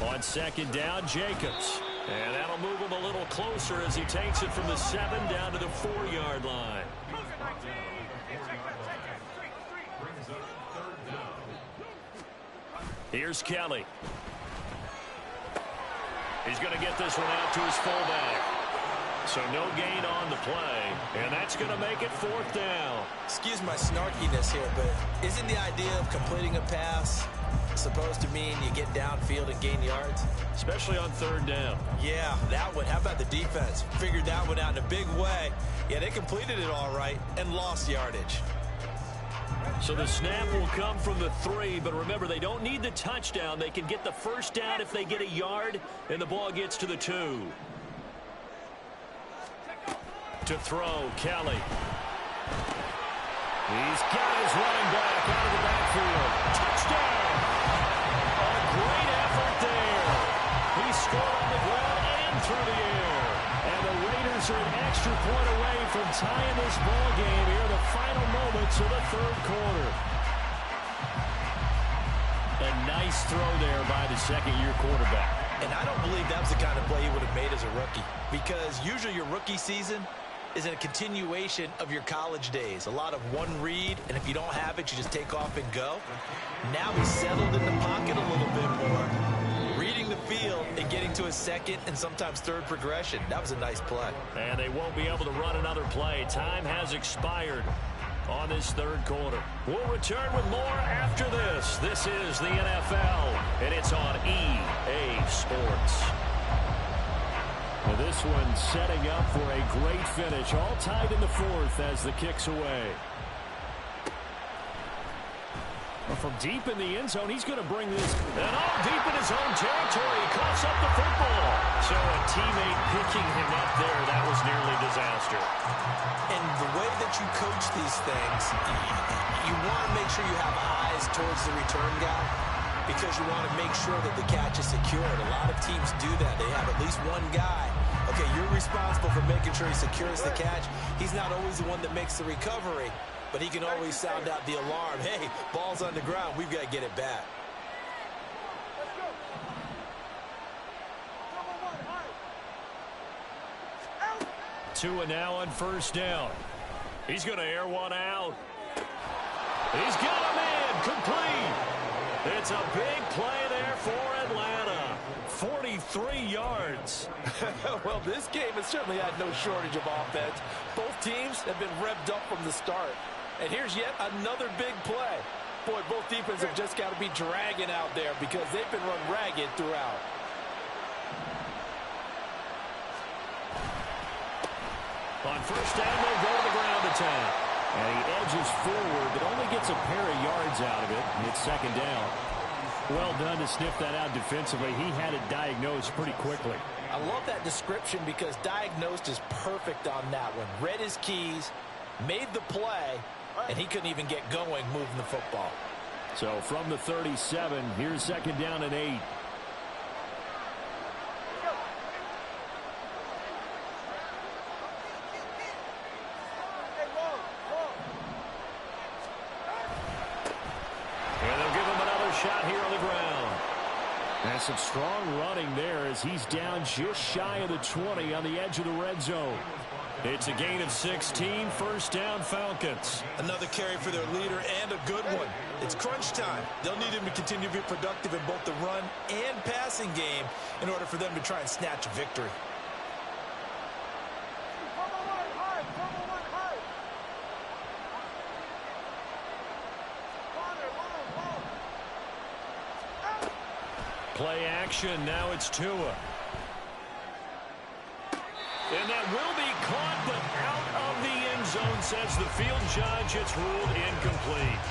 On second down, Jacobs. And that'll move him a little closer as he takes it from the 7 down to the 4-yard line. Here's Kelly. He's going to get this one out to his fullback. So no gain on the play, and that's going to make it 4th down. Excuse my snarkiness here, but isn't the idea of completing a pass supposed to mean you get downfield and gain yards? Especially on 3rd down. Yeah, that one. How about the defense? Figured that one out in a big way. Yeah, they completed it all right and lost yardage. So the snap will come from the 3, but remember, they don't need the touchdown. They can get the 1st down if they get a yard, and the ball gets to the 2. To throw, Kelly. He's got his running back out of the backfield. Touchdown! A great effort there. He scored on the ground and through the air. And the Raiders are an extra point away from tying this ball game here in the final moments of the 3rd quarter. A nice throw there by the second-year quarterback. And I don't believe that was the kind of play he would have made as a rookie, because usually your rookie season is a continuation of your college days. A lot of one read, and if you don't have it, you just take off and go. Now he's settled in the pocket a little bit more, reading the field and getting to a 2nd and sometimes 3rd progression. That was a nice play. And they won't be able to run another play. Time has expired on this 3rd quarter. We'll return with more after this. This is the NFL, and it's on EA Sports. Well, this one setting up for a great finish. All tied in the 4th as the kick's away. Well, from deep in the end zone, he's going to bring this. And all deep in his own territory. He coughs up the football. So a teammate picking him up there, that was nearly disaster. And the way that you coach these things, you want to make sure you have eyes towards the return guy, because you want to make sure that the catch is secured. A lot of teams do that. They have at least one guy. Okay, you're responsible for making sure he secures the catch. He's not always the one that makes the recovery, but he can always sound out the alarm. Hey, ball's on the ground. We've got to get it back. Tua now on 1st down. He's going to air one out. He's got him in. Complete. It's a big play there for Atlanta. 43 yards. Well, this game has certainly had no shortage of offense. Both teams have been revved up from the start. And here's yet another big play. Boy, both defenses have just got to be dragging out there because they've been run ragged throughout. On 1st down, they'll go to the ground attack. And he edges forward, but only gets a pair of yards out of it. It's 2nd down. Well done to sniff that out defensively. He had it diagnosed pretty quickly. I love that description because diagnosed is perfect on that one. Read his keys, made the play, and he couldn't even get going moving the football. So from the 37, here's 2nd down and 8. Shot here on the ground. And some strong running there as he's down just shy of the 20 on the edge of the red zone. It's a gain of 16, 1st down Falcons. Another carry for their leader and a good one. It's crunch time. They'll need him to continue to be productive in both the run and passing game in order for them to try and snatch a victory. Play action, now it's Tua. And that will be caught, but out of the end zone, says the field judge. It's ruled incomplete.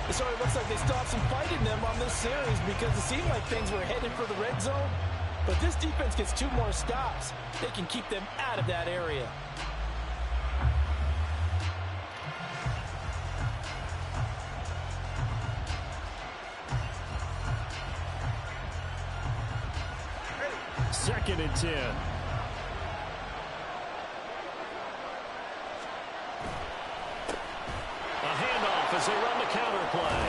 So it looks like they stopped some fight in them on this series because it seemed like things were headed for the red zone. But this defense gets 2 more stops. They can keep them out of that area. Second and 10. as they run the counter play.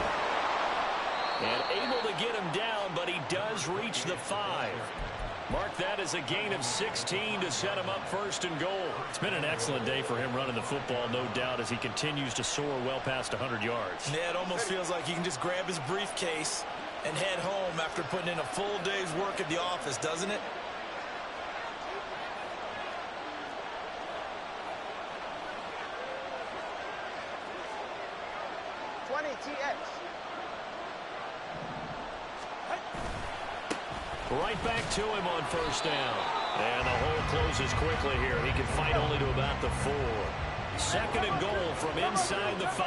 And able to get him down, but he does reach the 5. Mark that as a gain of 16 to set him up first and goal. It's been an excellent day for him running the football, no doubt, as he continues to soar well past 100 yards. Yeah, it almost feels like he can just grab his briefcase and head home after putting in a full day's work at the office, doesn't it? Right back to him on first down. And the hole closes quickly here. He can fight only to about the 4. Second and goal from inside the 5.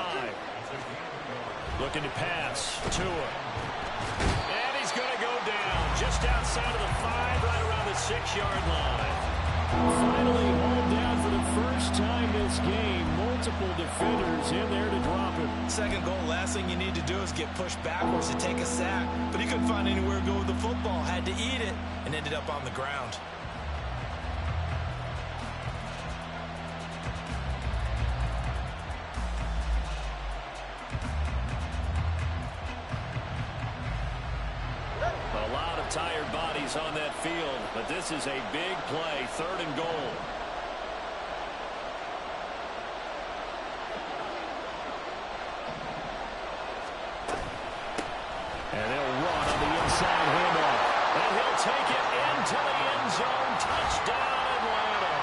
Looking to pass. Tua. And he's going to go down just outside of the 5, right around the 6-yard line. Finally hauled down for the first time this game. Multiple defenders in there to drop him. Second goal, last thing you need to do is get pushed backwards to take a sack. But he couldn't find anywhere to go with the football. Had to eat it and ended up on the ground. A lot of tired bodies on that field, but this is a big play, third and goal. And they'll run on the inside handoff. And he'll take it into the end zone. Touchdown, Atlanta.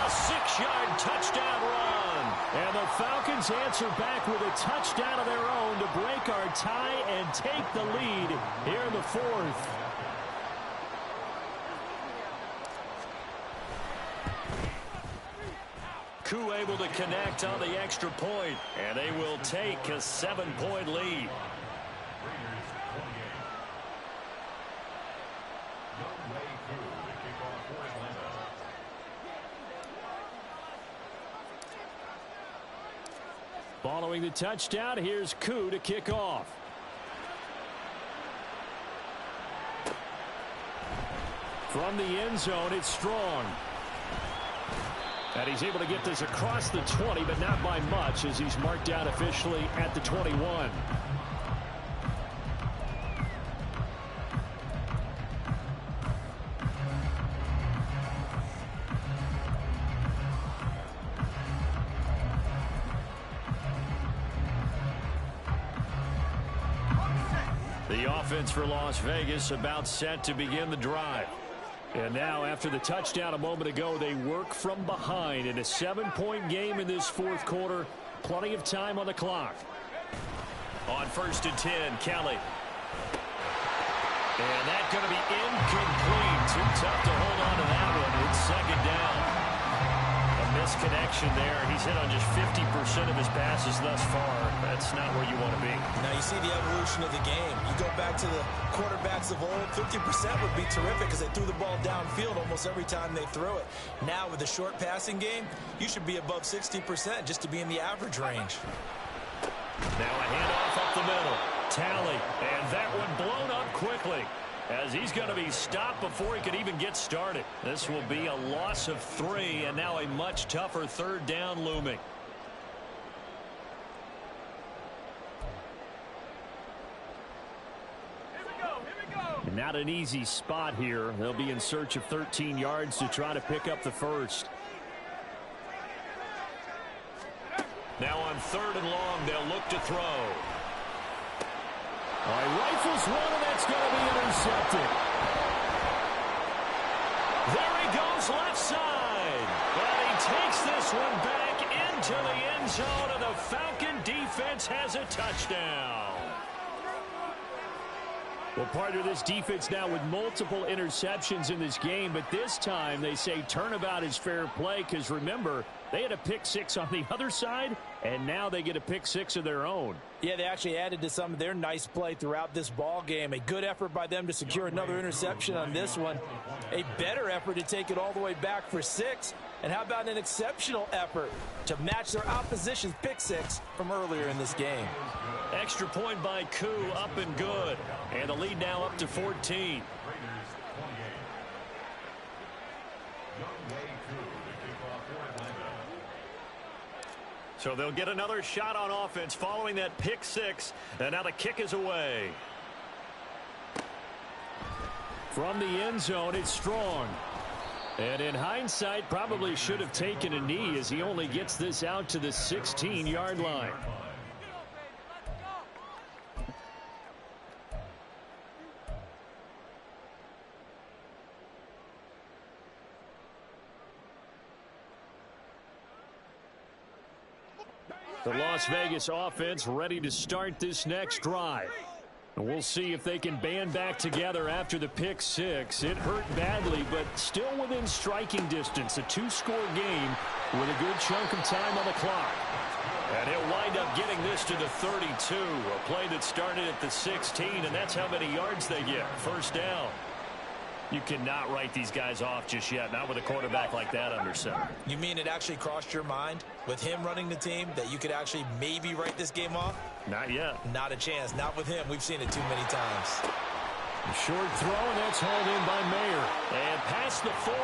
A 6-yard touchdown run. And the Falcons answer back with a touchdown of their own to break our tie and take the lead here in the 4th. Koo able to connect on the extra point, and they will take a 7-point lead. Following the touchdown, here's Koo to kick off. From the end zone, it's Strong. And he's able to get this across the 20, but not by much, as he's marked out officially at the 21. The offense for Las Vegas about set to begin the drive. And now, after the touchdown a moment ago, they work from behind in a 7-point game in this 4th quarter. Plenty of time on the clock. On 1st and 10, Kelly. And that's going to be incomplete. Too tough to hold on to that one. It's second down. A misconnection there. He's hit on just 50% of his passes thus far. That's not where you want to be. Now you see the evolution of the game. You go back to the quarterbacks of old, 50% would be terrific because they threw the ball downfield almost every time they threw it. Now with the short passing game, you should be above 60% just to be in the average range. Now a handoff up the middle. Tally, and that one blown up quickly as he's going to be stopped before he could even get started. This will be a loss of 3, and now a much tougher third down looming. Not an easy spot here. They'll be in search of 13 yards to try to pick up the first. Now on 3rd and long, they'll look to throw. All right, rifles one, and that's going to be intercepted. There he goes left side. And he takes this one back into the end zone, and the Falcon defense has a touchdown. Well, partner, this defense now with multiple interceptions in this game, but this time they say turnabout is fair play because, remember, they had a pick 6 on the other side, and now they get a pick 6 of their own. Yeah, they actually added to some of their nice play throughout this ball game. A good effort by them to secure another interception on this one. A better effort to take it all the way back for 6. And how about an exceptional effort to match their opposition's pick 6 from earlier in this game? Extra point by Koo, up and good. And the lead now up to 14. So they'll get another shot on offense following that pick six. And now the kick is away. From the end zone, it's Strong. And in hindsight, probably should have taken a knee as he only gets this out to the 16-yard line. The Las Vegas offense ready to start this next drive. And we'll see if they can band back together after the pick six. It hurt badly, but still within striking distance. A two-score game with a good chunk of time on the clock. And he'll wind up getting this to the 32. A play that started at the 16, and that's how many yards they get. First down. You cannot write these guys off just yet, not with a quarterback like that under center. You mean it actually crossed your mind with him running the team that you could actually maybe write this game off? Not yet. Not a chance. Not with him. We've seen it too many times. A short throw, and that's hauled in by Mayer. And past the 40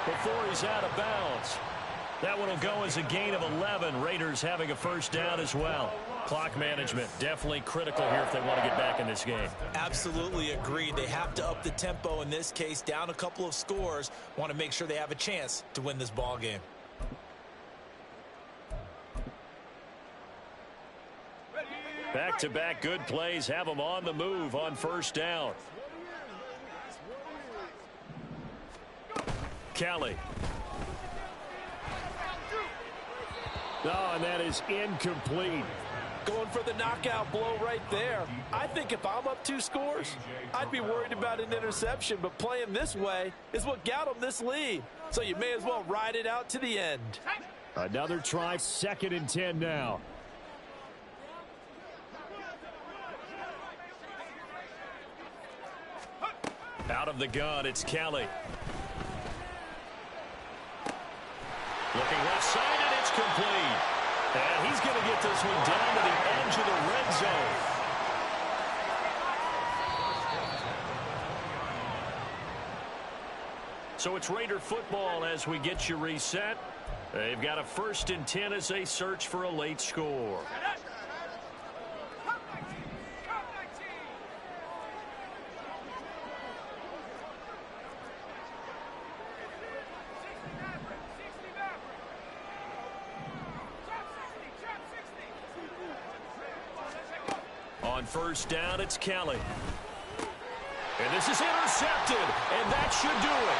before he's out of bounds. That one will go as a gain of 11. Raiders having a first down as well. Clock management definitely critical here if they want to get back in this game. Absolutely agreed. They have to up the tempo in this case, down a couple of scores. Want to make sure they have a chance to win this ball game. Back-to-back good plays have them on the move on first down. Kelly. Oh, and that is incomplete. Going for the knockout blow right there. I think if I'm up 2 scores, I'd be worried about an interception, but playing this way is what got them this lead. So you may as well ride it out to the end. Another try, 2nd and 10 now. Out of the gun, it's Kelly. Looking left side, and it's complete. And he's going to get this one down to the edge of the red zone. So it's Raider football as we get you reset. They've got a 1st and 10 as they search for a late score. On first down, it's Kelly. And this is intercepted, and that should do it.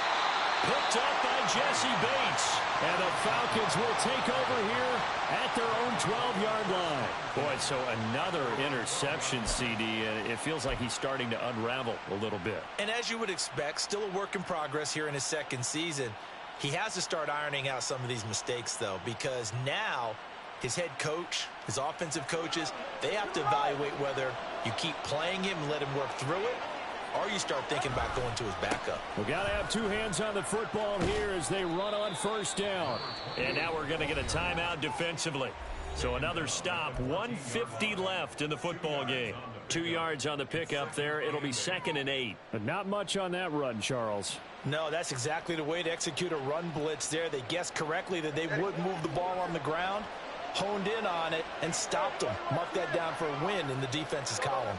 Picked up by Jesse Bates. And the Falcons will take over here at their own 12-yard line. Boy, so another interception, CD, and it feels like he's starting to unravel a little bit. And as you would expect, still a work in progress here in his 2nd season. He has to start ironing out some of these mistakes, though, because now his head coach, his offensive coaches, they have to evaluate whether you keep playing him and let him work through it, or you start thinking about going to his backup. We got to have 2 hands on the football here as they run on first down. And now we're going to get a timeout defensively. So another stop, 1:50 left in the football game. 2 yards on the pickup there. It'll be 2nd and 8. But not much on that run, Charles. No, that's exactly the way to execute a run blitz there. They guessed correctly that they would move the ball on the ground, honed in on it, and stopped them. Mark that down for a win in the defense's column.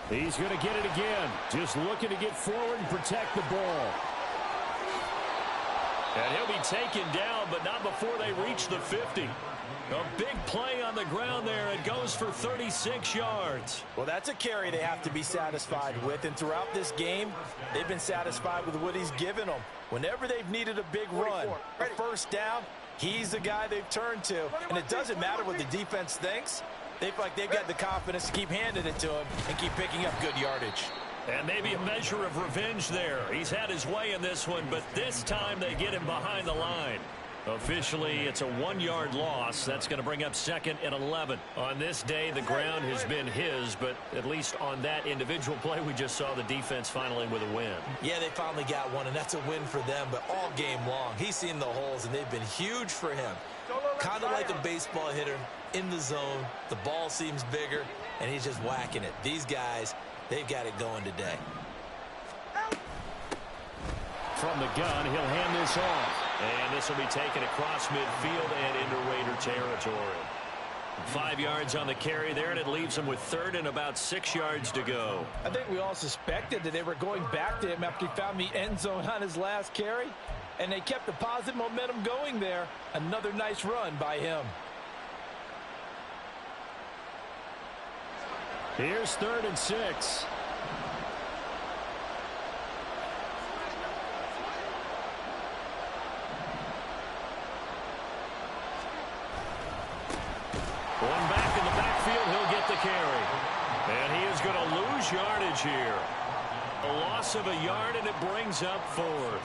He's going to get it again. Just looking to get forward and protect the ball. And he'll be taken down, but not before they reach the 50. A big play on the ground there. It goes for 36 yards. Well, that's a carry they have to be satisfied with. And throughout this game, they've been satisfied with what he's given them. Whenever they've needed a big run, a first down, he's the guy they've turned to. And it doesn't matter what the defense thinks. They feel like they've got the confidence to keep handing it to him and keep picking up good yardage. And maybe a measure of revenge there. He's had his way in this one, but this time they get him behind the line. Officially, it's a 1-yard loss. That's going to bring up 2nd and 11. On this day, the ground has been his, but at least on that individual play, we just saw the defense finally with a win. Yeah, they finally got one, and that's a win for them, but all game long, he's seen the holes, and they've been huge for him. Kind of like a baseball hitter in the zone. The ball seems bigger, and he's just whacking it. These guys, they've got it going today. From the gun, he'll hand this off. And this will be taken across midfield and into Raider territory. 5 yards on the carry there, and it leaves him with 3rd and about 6 yards to go. I think we all suspected that they were going back to him after he found the end zone on his last carry, and they kept the positive momentum going there. Another nice run by him. Here's 3rd and 6. One back in the backfield, he'll get the carry. And he is going to lose yardage here. A loss of a yard, and it brings up 4th.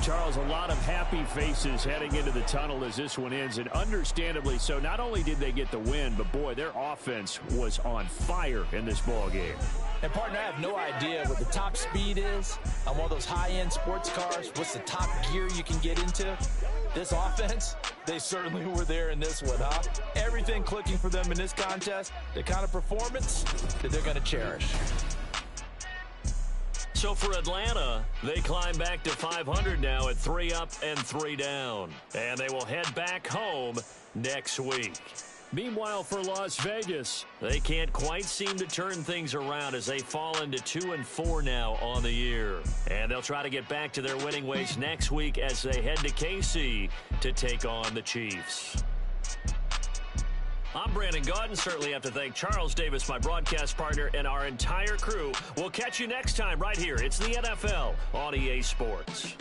Charles, a lot of happy faces heading into the tunnel as this one ends, and understandably so. Not only did they get the win, but boy, their offense was on fire in this ball game. And partner, I have no idea what the top speed is on one of those high-end sports cars. What's the top gear you can get into? This offense, they certainly were there in this one, huh? Everything clicking for them in this contest, the kind of performance that they're going to cherish. So for Atlanta, they climb back to 500 now at 3 up and 3 down. And they will head back home next week. Meanwhile, for Las Vegas, they can't quite seem to turn things around as they fall into 2-4 now on the year. And they'll try to get back to their winning ways next week as they head to KC to take on the Chiefs. I'm Brandon Gaudin. Certainly have to thank Charles Davis, my broadcast partner, and our entire crew. We'll catch you next time right here. It's the NFL on EA Sports.